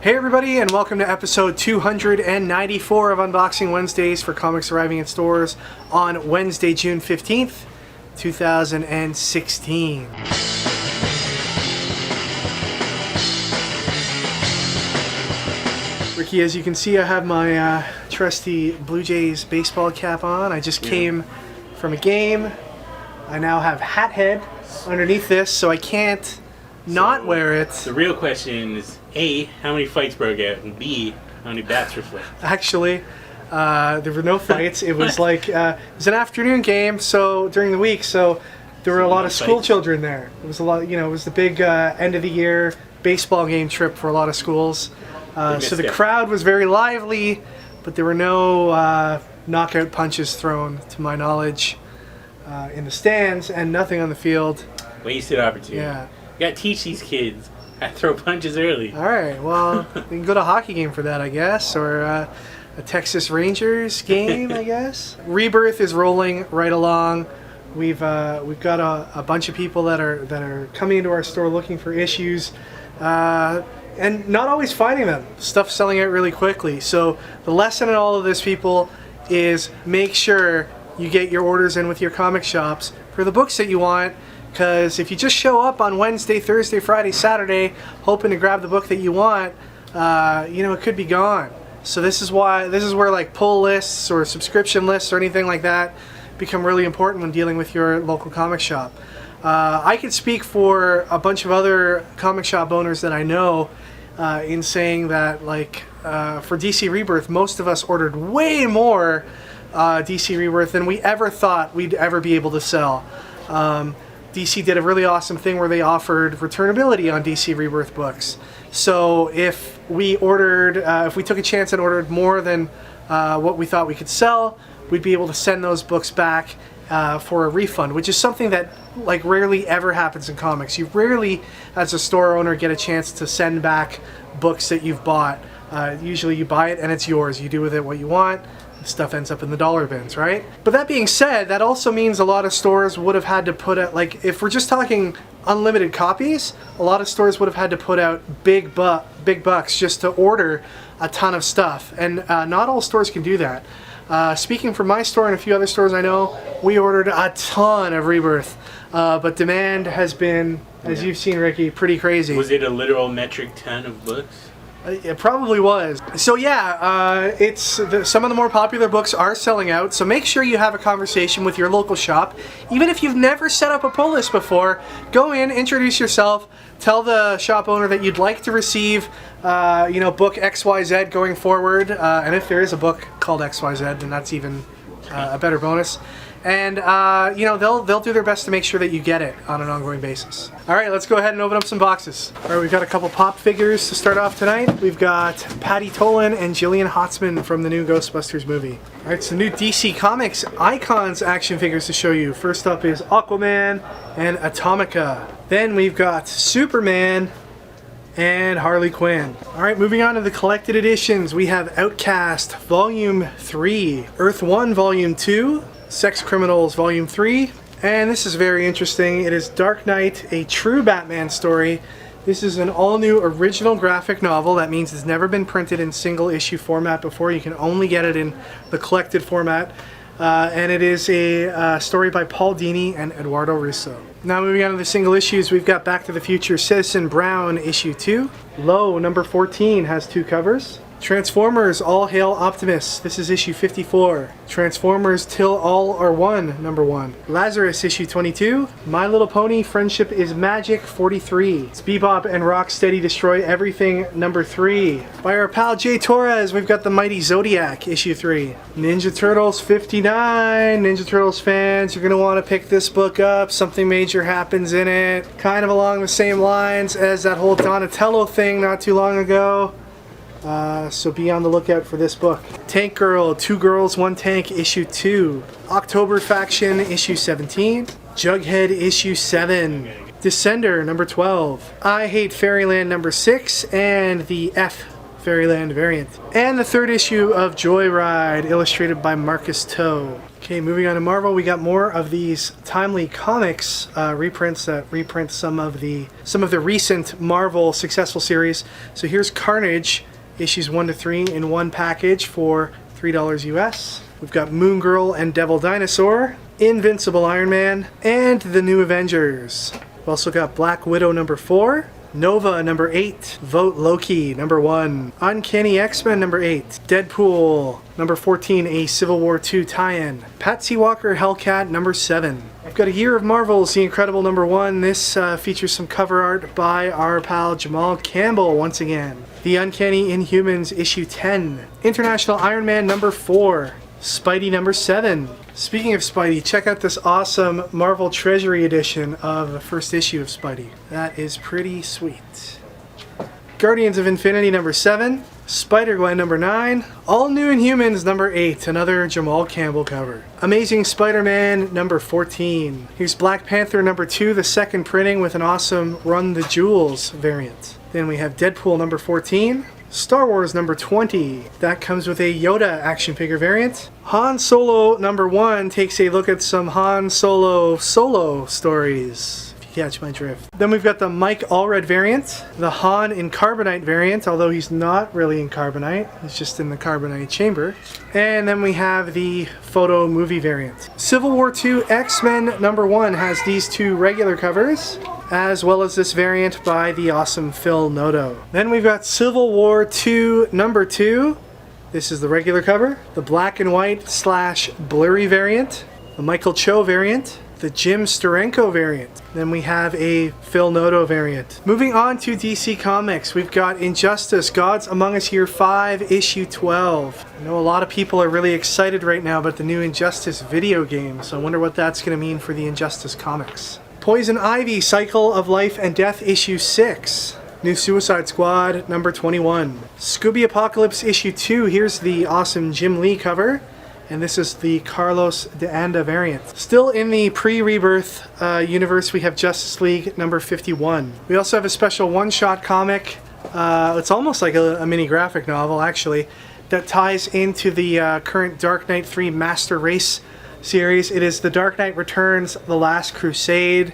Hey everybody, and welcome to episode 294 of Unboxing Wednesdays for comics arriving in stores on Wednesday, June 15th, 2016. Ricky, as you can see, I have my trusty Blue Jays baseball cap on. I just came from a game. I now have hat head underneath this, so I can't not wear it. The real question is, A, how many fights broke out, and B, how many bats were flipped? Actually, there were no fights. It was like, it was an afternoon game, so during the week, so there were a lot of school children there. It was a lot, you know, it was the big end of the year baseball game trip for a lot of schools. So the crowd was very lively, but there were no knockout punches thrown, to my knowledge, in the stands, and nothing on the field. Wasted opportunity. Yeah. You gotta teach these kids how to throw punches early. Alright, well, we can go to a hockey game for that, I guess, or a Texas Rangers game, I guess. Rebirth is rolling right along. We've got a bunch of people that are coming into our store looking for issues, and not always finding them. Stuff's selling out really quickly. So the lesson in all of this, people, is make sure you get your orders in with your comic shops for the books that you want. Because if you just show up on Wednesday, Thursday, Friday, Saturday, hoping to grab the book that you want, you know, it could be gone. So this is where like pull lists or subscription lists or anything like that become really important when dealing with your local comic shop. I could speak for a bunch of other comic shop owners that I know in saying that, like, for DC Rebirth, most of us ordered way more DC Rebirth than we ever thought we'd ever be able to sell. DC did a really awesome thing where they offered returnability on DC Rebirth books. So if we took a chance and ordered more than what we thought we could sell, we'd be able to send those books back for a refund, which is something that like rarely ever happens in comics. You rarely, as a store owner, get a chance to send back books that you've bought. Usually you buy it and it's yours. You do with it what you want. Stuff ends up in the dollar bins, right? But that being said, that also means a lot of stores would have had to put out, like, if we're just talking unlimited copies, a lot of stores would have had to put out big bucks just to order a ton of stuff, and not all stores can do that. Speaking for my store and a few other stores I know, we ordered a ton of Rebirth, but demand has been, as you've seen, Ricky, pretty crazy. Was it a literal metric ton of books? It probably was. So yeah, some of the more popular books are selling out, so make sure you have a conversation with your local shop. Even if you've never set up a pull list before, go in, introduce yourself, tell the shop owner that you'd like to receive you know, book XYZ going forward, and if there is a book called XYZ, then that's even a better bonus. And you know, they'll do their best to make sure that you get it on an ongoing basis. Alright, let's go ahead and open up some boxes. Alright, we've got a couple pop figures to start off tonight. We've got Patty Tolan and Jillian Hotzman from the new Ghostbusters movie. Alright, so new DC Comics Icons action figures to show you. First up is Aquaman and Atomica. Then we've got Superman and Harley Quinn. Alright, moving on to the collected editions. We have Outcast Volume 3, Earth 1 Volume 2, Sex Criminals Volume 3, and this is very interesting. It is Dark Knight, a true Batman story. This is an all-new original graphic novel. That means it's never been printed in single issue format before. You can only get it in the collected format. And it is a story by Paul Dini and Eduardo Russo. Now moving on to the single issues, we've got Back to the Future Citizen Brown issue 2. Low number 14 has 2 covers. Transformers All Hail Optimus, this is issue 54. Transformers Till All Are One, number 1. Lazarus, issue 22. My Little Pony Friendship is Magic, 43. It's Bebop and Rocksteady Destroy Everything, number 3. By our pal Jay Torres, we've got The Mighty Zodiac, issue 3. Ninja Turtles 59. Ninja Turtles fans, you're going to want to pick this book up. Something major happens in it. Kind of along the same lines as that whole Donatello thing not too long ago. So be on the lookout for this book. Tank Girl, 2 Girls, 1 Tank, issue 2. October Faction, issue 17. Jughead, issue 7. Descender, number 12. I Hate Fairyland, number 6. And the F Fairyland variant. And the 3rd issue of Joyride, illustrated by Marcus Toe. Okay, moving on to Marvel, we got more of these timely comics reprints that reprint some of the recent Marvel successful series. So here's Carnage, issues 1 to 3 in one package for $3 US. We've got Moon Girl and Devil Dinosaur, Invincible Iron Man, and the New Avengers. We've also got Black Widow number 4. Nova number 8, Vote Loki number 1, Uncanny X-Men number 8, Deadpool number 14, a Civil War II tie-in, Patsy Walker Hellcat number 7. I've got A Year of Marvels, The Incredible number 1. This features some cover art by our pal Jamal Campbell once again. The Uncanny Inhumans issue 10, International Iron Man number 4, Spidey number 7. Speaking of Spidey, check out this awesome Marvel Treasury edition of the first issue of Spidey. That is pretty sweet. Guardians of Infinity number 7, Spider-Gwen number 9, All New Inhumans number 8, another Jamal Campbell cover. Amazing Spider-Man number 14. Here's Black Panther number 2, the second printing with an awesome Run the Jewels variant. Then we have Deadpool number 14. Star Wars number 20. That comes with a Yoda action figure variant. Han Solo number 1 takes a look at some Han Solo solo stories, if you catch my drift. Then we've got the Mike Allred variant, the Han in Carbonite variant, although he's not really in Carbonite, he's just in the Carbonite chamber. And then we have the photo movie variant. Civil War II X-Men number 1 has these two regular covers, as well as this variant by the awesome Phil Noto. Then we've got Civil War II number 2. This is the regular cover, the black and white / blurry variant, the Michael Cho variant, the Jim Steranko variant. Then we have a Phil Noto variant. Moving on to DC Comics, we've got Injustice, Gods Among Us Year 5, issue 12. I know a lot of people are really excited right now about the new Injustice video game, so I wonder what that's going to mean for the Injustice comics. Poison Ivy, Cycle of Life and Death, issue 6. New Suicide Squad, number 21. Scooby Apocalypse, issue 2. Here's the awesome Jim Lee cover. And this is the Carlos de Anda variant. Still in the pre-Rebirth universe, we have Justice League, number 51. We also have a special one-shot comic. It's almost like a mini graphic novel, actually, that ties into the current Dark Knight 3 Master Race series. It is The Dark Knight Returns, The Last Crusade,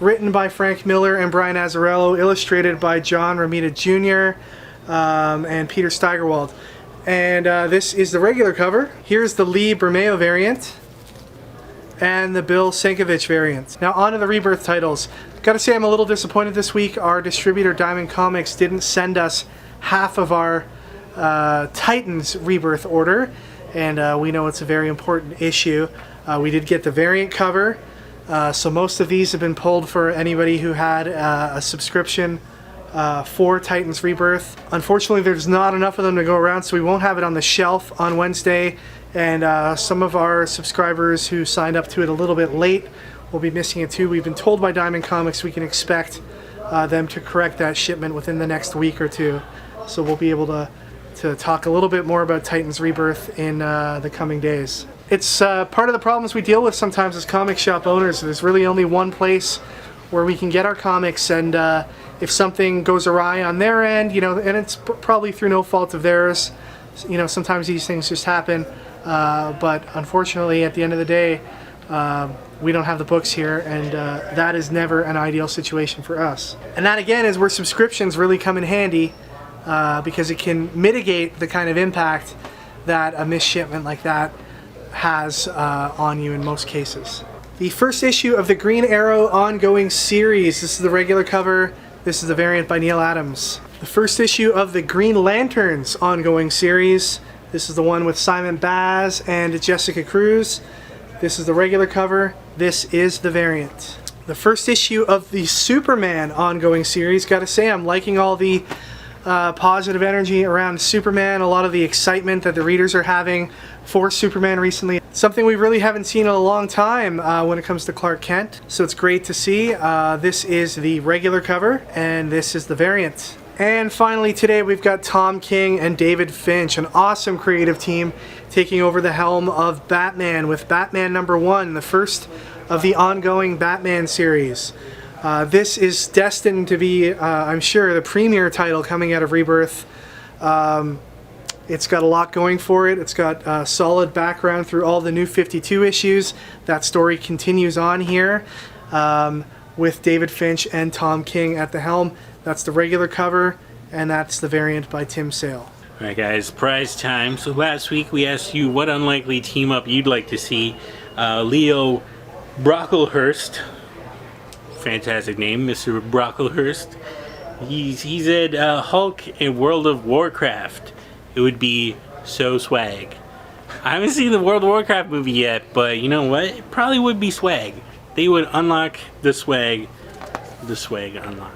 written by Frank Miller and Brian Azzarello, illustrated by John Romita Jr. And Peter Steigerwald. And this is the regular cover. Here's the Lee Bermeo variant and the Bill Sienkiewicz variant. Now on to the Rebirth titles. Gotta say I'm a little disappointed this week. Our distributor Diamond Comics didn't send us half of our Titans Rebirth order, and we know it's a very important issue. We did get the variant cover, so most of these have been pulled for anybody who had a subscription for Titans Rebirth. Unfortunately, there's not enough of them to go around, so we won't have it on the shelf on Wednesday, and some of our subscribers who signed up to it a little bit late will be missing it too. We've been told by Diamond Comics we can expect them to correct that shipment within the next week or two, so we'll be able to talk a little bit more about Titans Rebirth in the coming days. It's part of the problems we deal with sometimes as comic shop owners. There's really only one place where we can get our comics, and if something goes awry on their end, you know, and it's probably through no fault of theirs, you know, sometimes these things just happen, but unfortunately at the end of the day, we don't have the books here, and that is never an ideal situation for us. And that again is where subscriptions really come in handy, because it can mitigate the kind of impact that a missed shipment like that has on you in most cases. The first issue of the Green Arrow ongoing series. This is the regular cover. This is the variant by Neil Adams. The first issue of the Green Lanterns ongoing series. This is the one with Simon Baz and Jessica Cruz. This is the regular cover. This is the variant. The first issue of the Superman ongoing series. Gotta say, I'm liking all the positive energy around Superman, a lot of the excitement that the readers are having for Superman recently. Something we really haven't seen in a long time when it comes to Clark Kent, so it's great to see. This is the regular cover, and this is the variant. And finally today we've got Tom King and David Finch, an awesome creative team taking over the helm of Batman with Batman number 1, the first of the ongoing Batman series. This is destined to be, I'm sure, the premier title coming out of Rebirth. It's got a lot going for it. It's got a solid background through all the new 52 issues. That story continues on here with David Finch and Tom King at the helm. That's the regular cover, and that's the variant by Tim Sale. Alright guys, prize time. So last week we asked you what unlikely team up you'd like to see. Leo Brocklehurst, fantastic name, Mr. Brocklehurst. He said Hulk in World of Warcraft. It would be so swag. I haven't seen the World of Warcraft movie yet, but you know what? It probably would be swag. They would unlock the swag unlock.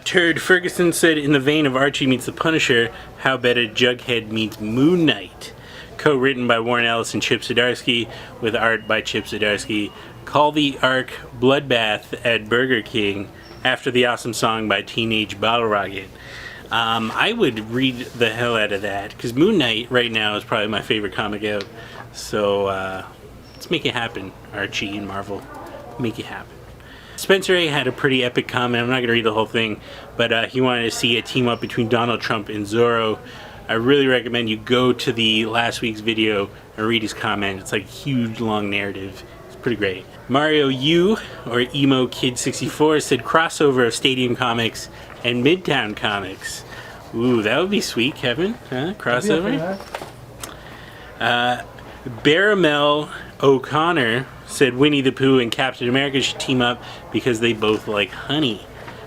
Turd Ferguson said, in the vein of Archie meets the Punisher, how about a Jughead meets Moon Knight? Co-written by Warren Ellis and Chip Zdarsky, with art by Chip Zdarsky. Call the arc Bloodbath at Burger King, after the awesome song by Teenage Bottle Rocket. I would read the hell out of that, because Moon Knight right now is probably my favorite comic out. So let's make it happen, Archie and Marvel. Make it happen. Spencer A. had a pretty epic comment. I'm not going to read the whole thing, but he wanted to see a team up between Donald Trump and Zorro. I really recommend you go to the last week's video and read his comment. It's like a huge, long narrative. It's pretty great. Mario U, or Emo Kid 64, said crossover of Stadium Comics and Midtown Comics. Ooh, that would be sweet, Kevin. Huh? Crossover? Baramel O'Connor said Winnie the Pooh and Captain America should team up because they both like honey.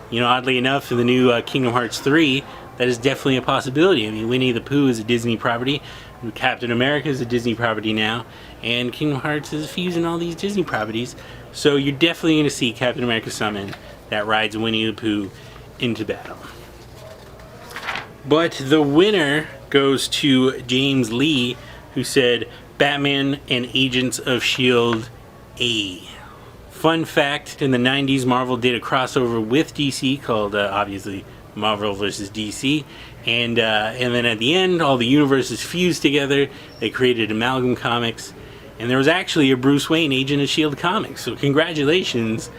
You know, oddly enough, in the new Kingdom Hearts 3, that is definitely a possibility. I mean, Winnie the Pooh is a Disney property, and Captain America is a Disney property now, and Kingdom Hearts is fusing all these Disney properties. So you're definitely going to see Captain America summon that rides Winnie the Pooh into battle. But the winner goes to James Lee, who said Batman and Agents of S.H.I.E.L.D. A. Fun fact, in the 90s, Marvel did a crossover with DC called, obviously, Marvel vs. DC. And then at the end, all the universes fused together. They created Amalgam Comics. And there was actually a Bruce Wayne Agent of S.H.I.E.L.D. comic. So congratulations,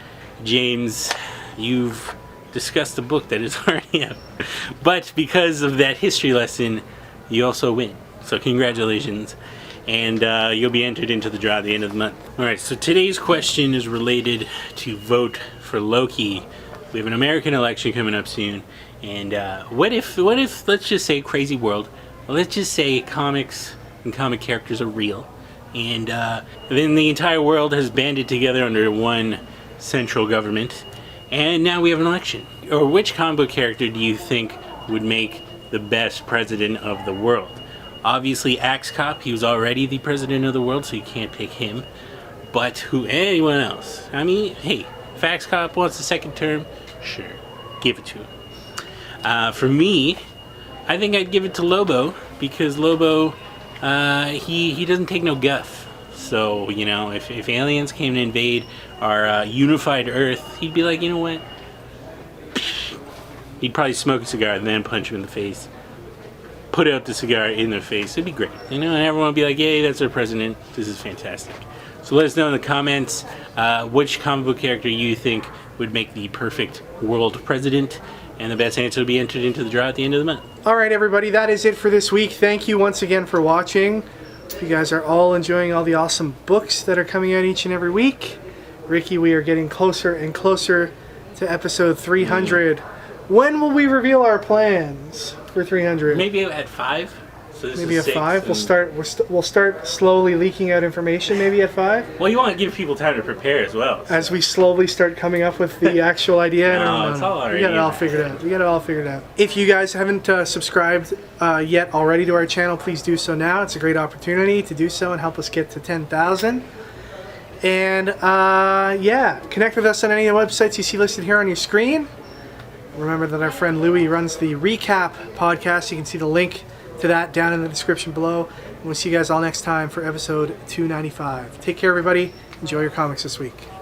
James. You've discussed a book that is already out. But because of that history lesson, you also win. So congratulations. And you'll be entered into the draw at the end of the month. Alright, so today's question is related to vote for Loki. We have an American election coming up soon. And what if, let's just say crazy world, let's just say comics and comic characters are real. And then the entire world has banded together under one central government. And now we have an election. Or which comic book character do you think would make the best president of the world? Obviously, Axe Cop, he was already the president of the world, so you can't pick him. But anyone else? I mean, hey, if Axe Cop wants a second term, sure, give it to him. For me, I think I'd give it to Lobo, because Lobo, he doesn't take no guff. So, you know, if aliens came to invade our unified Earth, he'd be like, you know what? He'd probably smoke a cigar and then punch him in the face. Put out the cigar in their face. It'd be great. You know, and everyone would be like, yay, that's our president. This is fantastic. So let us know in the comments which comic book character you think would make the perfect world president. And the best answer will be entered into the draw at the end of the month. Alright everybody, that is it for this week. Thank you once again for watching. Hope you guys are all enjoying all the awesome books that are coming out each and every week. Ricky, we are getting closer and closer to episode 300. When will we reveal our plans for 300? Maybe at 5. So this Maybe is at 5. and- We'll start slowly leaking out information. Maybe at 5. Well, you want to give people time to prepare as well. As we slowly start coming up with the actual idea. No, it's all already We got it all in. figured out. We got it all figured out. If you guys haven't subscribed yet already to our channel, please do so now. It's a great opportunity to do so and help us get to 10,000. And yeah, connect with us on any of the websites you see listed here on your screen. Remember that our friend Louie runs the Recap podcast. You can see the link to that down in the description below. And we'll see you guys all next time for episode 295. Take care, everybody. Enjoy your comics this week.